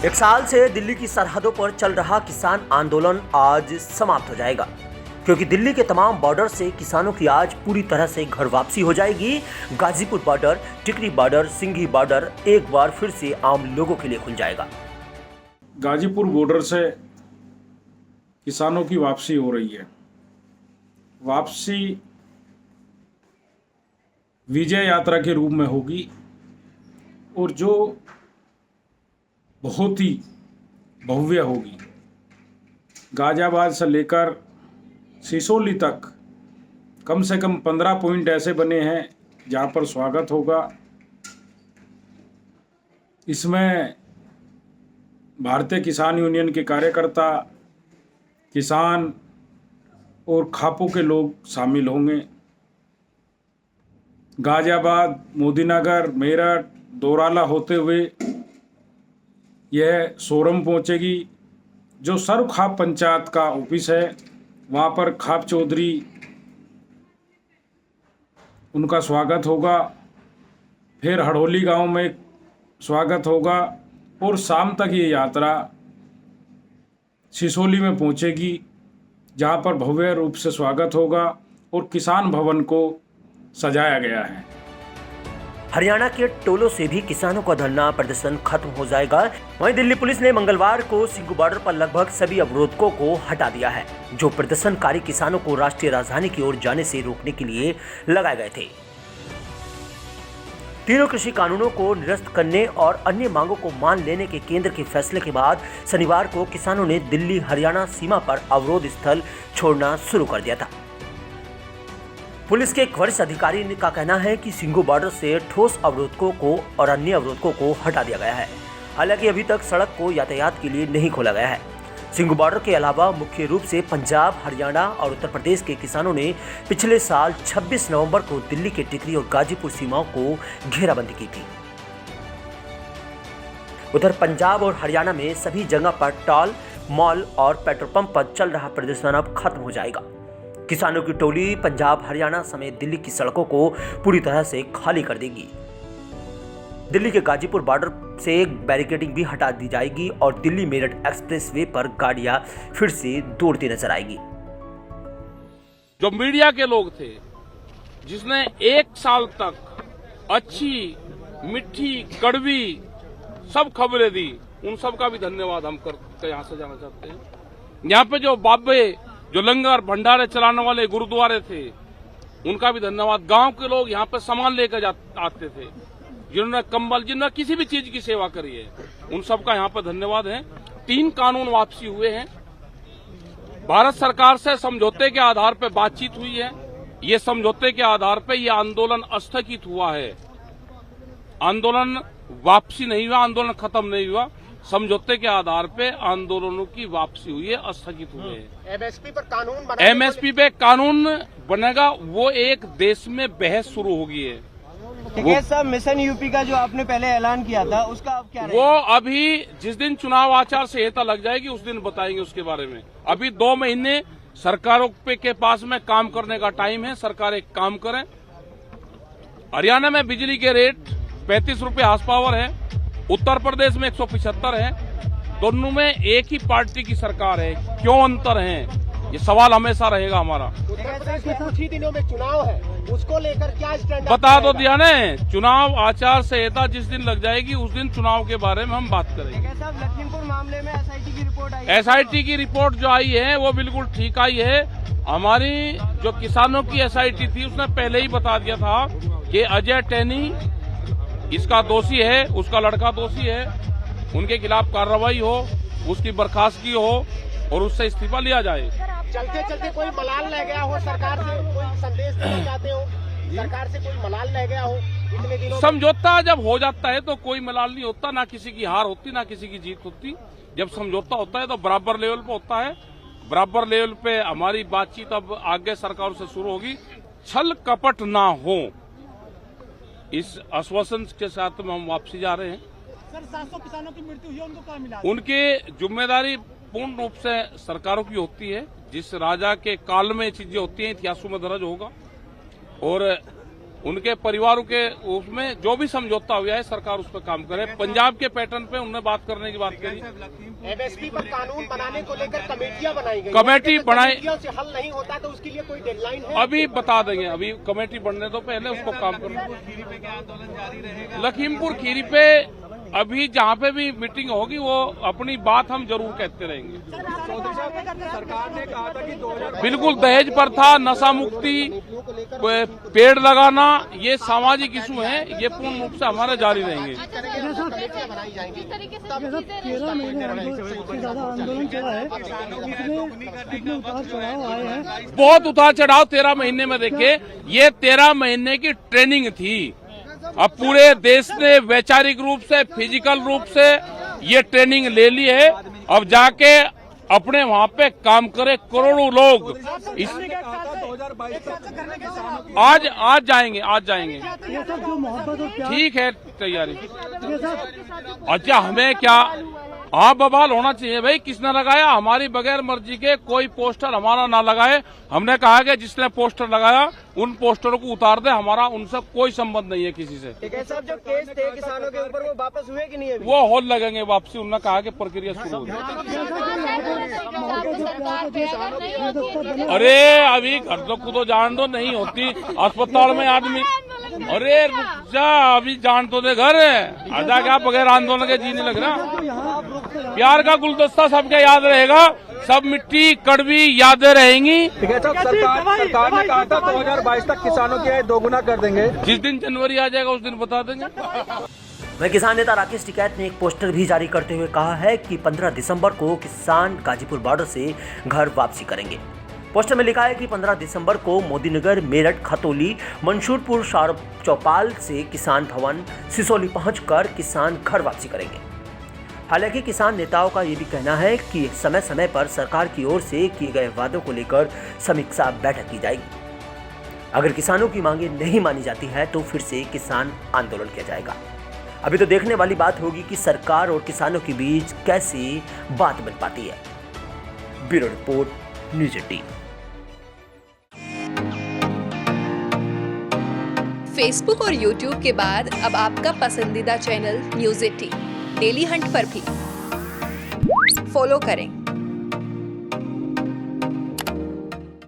एक साल से दिल्ली की सरहदों पर चल रहा किसान आंदोलन आज समाप्त हो जाएगा, क्योंकि दिल्ली के तमाम बॉर्डर से किसानों की आज पूरी तरह से घर वापसी हो जाएगी। गाजीपुर बॉर्डर, टिकरी बॉर्डर, सिंघी बॉर्डर एक बार फिर से आम लोगों के लिए खुल जाएगा। गाजीपुर बॉर्डर से किसानों की वापसी हो रही है। वापसी विजय यात्रा के रूप में होगी और जो बहुत ही भव्य होगी। गाजियाबाद से लेकर सिसोली तक कम से कम 15 पॉइंट ऐसे बने हैं जहां पर स्वागत होगा। इसमें भारतीय किसान यूनियन के कार्यकर्ता, किसान और खापों के लोग शामिल होंगे। गाजियाबाद, मोदीनगर, मेरठ, दोराला होते हुए यह सोरम पहुंचेगी। जो सर्व खाप पंचायत का ऑफिस है वहां पर खाप चौधरी उनका स्वागत होगा। फिर हड़ोली गांव में स्वागत होगा और शाम तक ये यात्रा सिसोली में पहुंचेगी, जहां पर भव्य रूप से स्वागत होगा और किसान भवन को सजाया गया है। हरियाणा के टोलों से भी किसानों का धरना प्रदर्शन खत्म हो जाएगा। वहीं दिल्ली पुलिस ने मंगलवार को सिंघू बॉर्डर पर लगभग सभी अवरोधकों को हटा दिया है, जो प्रदर्शनकारी किसानों को राष्ट्रीय राजधानी की ओर जाने से रोकने के लिए लगाए गए थे। तीनों कृषि कानूनों को निरस्त करने और अन्य मांगों को मान लेने के केंद्र के फैसले के बाद शनिवार को किसानों ने दिल्ली हरियाणा सीमा पर अवरोध स्थल छोड़ना शुरू कर दिया था। पुलिस के एक वरिष्ठ अधिकारी का कहना है कि सिंघू बॉर्डर से ठोस अवरोधकों को और अन्य अवरोधकों को हटा दिया गया है। हालांकि अभी तक सड़क को यातायात के लिए नहीं खोला गया है। सिंघू बॉर्डर के अलावा मुख्य रूप से पंजाब, हरियाणा और उत्तर प्रदेश के किसानों ने पिछले साल 26 नवंबर को दिल्ली के टिकरी और गाजीपुर सीमाओं को घेराबंदी की थी। उधर पंजाब और हरियाणा में सभी जगह पर टॉल, मॉल और पेट्रोल पंप पर चल रहा प्रदर्शन अब खत्म हो जाएगा। किसानों की टोली पंजाब, हरियाणा समेत दिल्ली की सड़कों को पूरी तरह से खाली कर देगी। दिल्ली के गाजीपुर बॉर्डर से बैरिकेडिंग भी हटा दी जाएगी और दिल्ली मेरठ एक्सप्रेसवे पर गाड़ियां फिर से दौड़ती नजर आएगी। जो मीडिया के लोग थे, जिसने एक साल तक अच्छी, मीठी, कड़वी सब खबरें दी, उन सब का भी धन्यवाद हम करके यहाँ से जाना चाहते हैं। यहाँ पे जो बाबे, जो लंगर भंडारे चलाने वाले गुरुद्वारे थे, उनका भी धन्यवाद। गांव के लोग यहाँ पे सामान लेकर आते थे, जिन्होंने कंबल, जिन्होंने किसी भी चीज की सेवा करी है, उन सबका यहाँ पर धन्यवाद है। 3 कानून वापसी हुए हैं। भारत सरकार से समझौते के आधार पर बातचीत हुई है। ये समझौते के आधार पर यह आंदोलन स्थगित हुआ है। आंदोलन वापसी नहीं हुआ, आंदोलन खत्म नहीं हुआ। समझौते के आधार पे आंदोलनों की वापसी हुई है, स्थगित हुए हैं। एमएसपी पर कानून बना, एमएसपी पे कानून बनेगा, वो एक देश में बहस शुरू हो गई है। साहब, मिशन यूपी का जो आपने पहले ऐलान किया था, उसका अब क्या वो अभी जिस दिन चुनाव आचार संहिता लग जाएगी उस दिन बताएंगे उसके बारे में। अभी 2 महीने सरकारों के पास में काम करने का टाइम है। सरकार एक काम करें। हरियाणा में बिजली के रेट 35 रुपए हाउस पावर है, उत्तर प्रदेश में 175 है। दोनों में एक ही पार्टी की सरकार है, क्यों अंतर है? ये सवाल हमेशा रहेगा हमारा। उत्तर प्रदेश में कुछ ही दिनों में चुनाव है, उसको लेकर क्या स्टैंड बता दो दिया ने। चुनाव आचार संहिता जिस दिन लग जाएगी उस दिन चुनाव के बारे में हम बात करेंगे। साहब, लखीमपुर मामले में एसआईटी की रिपोर्ट आई, एसआईटी की रिपोर्ट जो आई है वो बिल्कुल ठीक आई है। हमारी जो किसानों की एसआईटी थी उसने पहले ही बता दिया था कि अजय टैनी इसका दोषी है, उसका लड़का दोषी है, उनके खिलाफ कार्रवाई हो, उसकी बर्खास्तगी हो और उससे इस्तीफा लिया जाए। चलते चलते कोई मलाल रह गया हो, सरकार से कोई संदेश देना चाहते हो? सरकार से कोई मलाल रह गया हो इतने दिनों? समझौता जब हो जाता है तो कोई मलाल नहीं होता, ना किसी की हार होती ना किसी की जीत होती। जब समझौता होता है तो बराबर लेवल पे होता है। बराबर लेवल पे हमारी बातचीत अब आगे सरकार से शुरू होगी। छल कपट ना हो, इस आश्वासन के साथ में हम वापसी जा रहे हैं। सर, 700 किसानों की मृत्यु हुई, उनको क्या मिला? उनकी जिम्मेदारी पूर्ण रूप से सरकारों की होती है। जिस राजा के काल में चीजें होती हैं, इतिहासों में दर्ज होगा। और उनके परिवारों के उसमें जो भी समझौता हुआ है सरकार उस पर काम करे। पंजाब के पैटर्न पे उन्होंने बात करने की बात करी। एमएसपी पर कानून बनाने को लेकर कमेटियां बनाई गई, कमेटी बनाई, कमेटियों से हल नहीं होता तो उसके लिए कोई डेडलाइन है? अभी बता देंगे, अभी कमेटी बनने तो पहले उसको काम करना। लखीमपुर खीरी पे अभी जहाँ पे भी मीटिंग होगी वो अपनी बात हम जरूर कहते रहेंगे। सरकार ने कहा था कि बिल्कुल दहेज प्रथा, नशा मुक्ति, पेड़ लगाना, ये सामाजिक इशू हैं, ये पूर्ण रूप से हमारे जारी रहेंगे। कमेटियां बनाई जाएंगी। 13 महीने से ज्यादा आंदोलन चला है, इसमें कितने उतार चढ़ाव आए हैं? बहुत उतार चढ़ाव 13 महीने में देखे। ये 13 महीने की ट्रेनिंग थी। अब पूरे देश ने वैचारिक रूप से, फिजिकल रूप से ये ट्रेनिंग ले ली है। अब जाके अपने वहाँ पे काम करे करोड़ों लोग। इस 2022 तक आज जाएंगे। ये सब जो मोहब्बत और प्यार, ठीक है, तैयारी। ये सब अच्छा, हमें क्या बवाल होना चाहिए भाई, किसने लगाया? हमारी बगैर मर्जी के कोई पोस्टर हमारा ना लगाए। हमने कहा कि जिसने पोस्टर लगाया उन पोस्टरों को उतार दे, हमारा उनसे कोई संबंध नहीं है किसी से। साहब जो केस थे किसानों के ऊपर वो वापस हुए कि नहीं? वो होल लगेंगे वापसी, उन्होंने कहा कि प्रक्रिया शुरू होगी। अरे अभी घर तो कूदो जान दो, नहीं होती अस्पताल में आदमी। अरे रुक जा, अभी जान तो दे घर। आजा क्या बगैर आंदोलन के जी नहीं लग रहा। प्यार का गुलदस्ता सबके याद रहेगा, सब मिट्टी कड़वी यादें रहेंगी। ठीक है साहब, सरकार ने कहा था 2022 तक किसानों की आय दोगुना कर देंगे। जिस दिन जनवरी आ जाएगा उस दिन बता देंगे। वहीं किसान नेता राकेश टिकैत ने एक पोस्टर भी जारी करते हुए कहा है कि 15 दिसंबर को किसान गाजीपुर बॉर्डर से घर वापसी करेंगे। पोस्टर में लिखा है कि 15 दिसंबर को मोदीनगर, मेरठ, खतौली, मंशूरपुर, चौपाल से किसान भवन, सिसोली पहुंचकर किसान घर वापसी करेंगे। हालांकि किसान नेताओं का ये भी कहना है कि समय समय पर सरकार की ओर से किए गए वादों को लेकर समीक्षा बैठक की जाएगी। अगर किसानों की मांगें नहीं मानी जाती है तो फिर से किसान आंदोलन किया जाएगा। अभी तो देखने वाली बात होगी कि सरकार और किसानों के बीच कैसी बात बन पाती है। Bureau report, news 18। फेसबुक और यूट्यूब के बाद अब आपका पसंदीदा चैनल न्यूज़ 18 डेली हंट पर भी फॉलो करें।